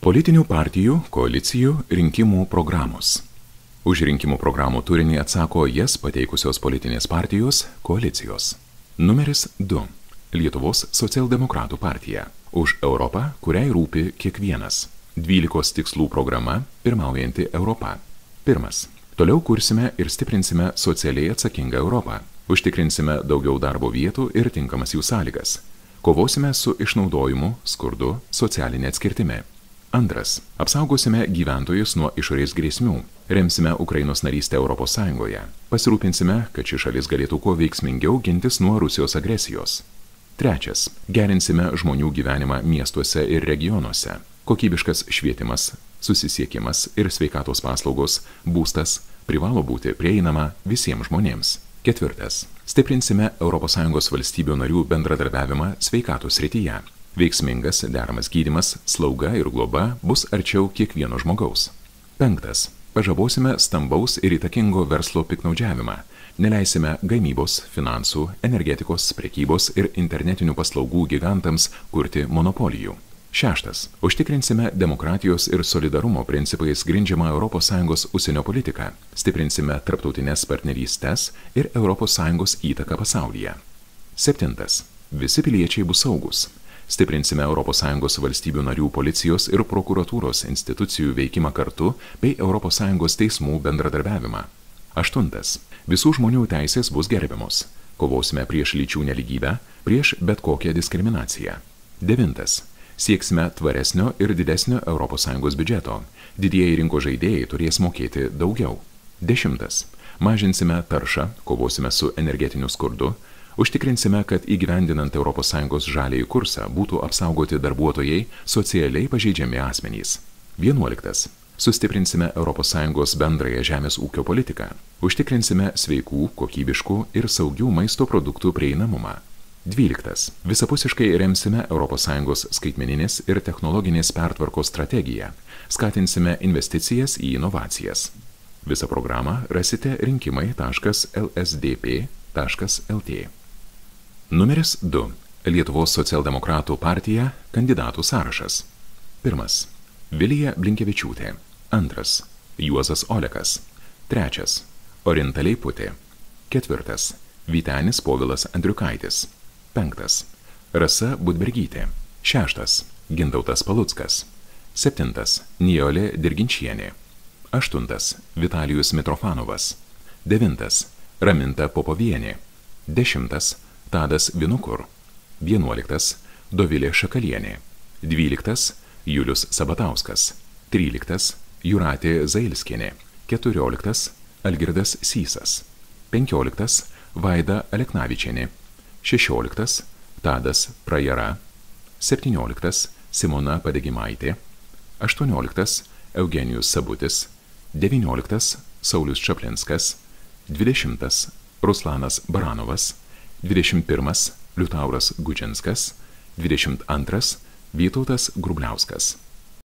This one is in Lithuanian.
Politinių partijų, koalicijų, rinkimų programos. Už rinkimų programų turinį atsako jas pateikusios politinės partijos, koalicijos. Numeris 2. Lietuvos socialdemokratų partija. Už Europą, kuriai rūpi kiekvienas. 12 tikslų programa, pirmaujanti Europa. 1. Toliau kursime ir stiprinsime socialiai atsakingą Europą. Užtikrinsime daugiau darbo vietų ir tinkamas jų sąlygas. Kovosime su išnaudojimu, skurdu, socialinė atskirtimi. 2. Apsaugosime gyventojus nuo išorės grėsmių. Remsime Ukrainos narystę Europos Sąjungoje. Pasirūpinsime, kad ši šalis galėtų kuo veiksmingiau gintis nuo Rusijos agresijos. 3. Gerinsime žmonių gyvenimą miestuose ir regionuose. Kokybiškas švietimas, susisiekimas ir sveikatos paslaugos, būstas privalo būti prieinama visiems žmonėms. 4. Stiprinsime ES valstybių narių bendradarbiavimą sveikatos srityje. Veiksmingas, deramas gydymas, slauga ir globa bus arčiau kiekvieno žmogaus. 5. Pažabosime stambaus ir įtakingo verslo piktnaudžiavimą. Neleisime gamybos, finansų, energetikos, prekybos ir internetinių paslaugų gigantams kurti monopolijų. 6. Užtikrinsime demokratijos ir solidarumo principais grindžiamą ES užsienio politiką. Stiprinsime tarptautinės partnerystes ir ES įtaką pasaulyje. 7. Visi piliečiai bus saugus. Stiprinsime ES valstybių narių policijos ir prokuratūros institucijų veikimą kartu bei ES teismų bendradarbiavimą. 8. Visų žmonių teisės bus gerbiamos. Kovosime prieš lyčių nelygybę, prieš bet kokią diskriminaciją. 9. Sieksime tvaresnio ir didesnio ES biudžeto. Didieji rinkos žaidėjai turės mokėti daugiau. 10. Mažinsime taršą, kovosime su energetiniu skurdu. Užtikrinsime, kad įgyvendinant ES žaliąjį kursą būtų apsaugoti darbuotojai, socialiai pažeidžiami asmenys. 11. Sustiprinsime ES bendrąją žemės ūkio politiką. Užtikrinsime sveikų, kokybiškų ir saugių maisto produktų prieinamumą. 12. Visapusiškai remsime ES skaitmeninės ir technologinės pertvarkos strategiją. Skatinsime investicijas į inovacijas. Visą programą rasite rinkimai.lsdp.lt. Numeris 2. Lietuvos socialdemokratų partija, kandidatų sąrašas. 1. Vilija Blinkevičiūtė. 2. Juozas Olekas. 3. Orinta Leiputė. 4. Vytenis Povilas Andriukaitis. 5. Rasa Budbergytė. 6. Gintautas Paluckas. 7. Nijolė Dirginčienė. 8. Vitalijus Mitrofanovas. 9. Raminta Popovienė. 10. Tadas Vinukur. 11. Dovilė Šakalienė. 12. Julius Sabatauskas. 13. Jūratė Zailskienė. 14. Algirdas Sysas. 15. Vaida Aleknavičienė. 16. Tadas Prajara. 17. Simona Padegimaitė. 18. Eugenijus Sabutis. 19. Saulius Čaplinskas. 20. Ruslanas Baranovas. 21. Liutauras Gudžinskas. 22. Vytautas Grubliauskas.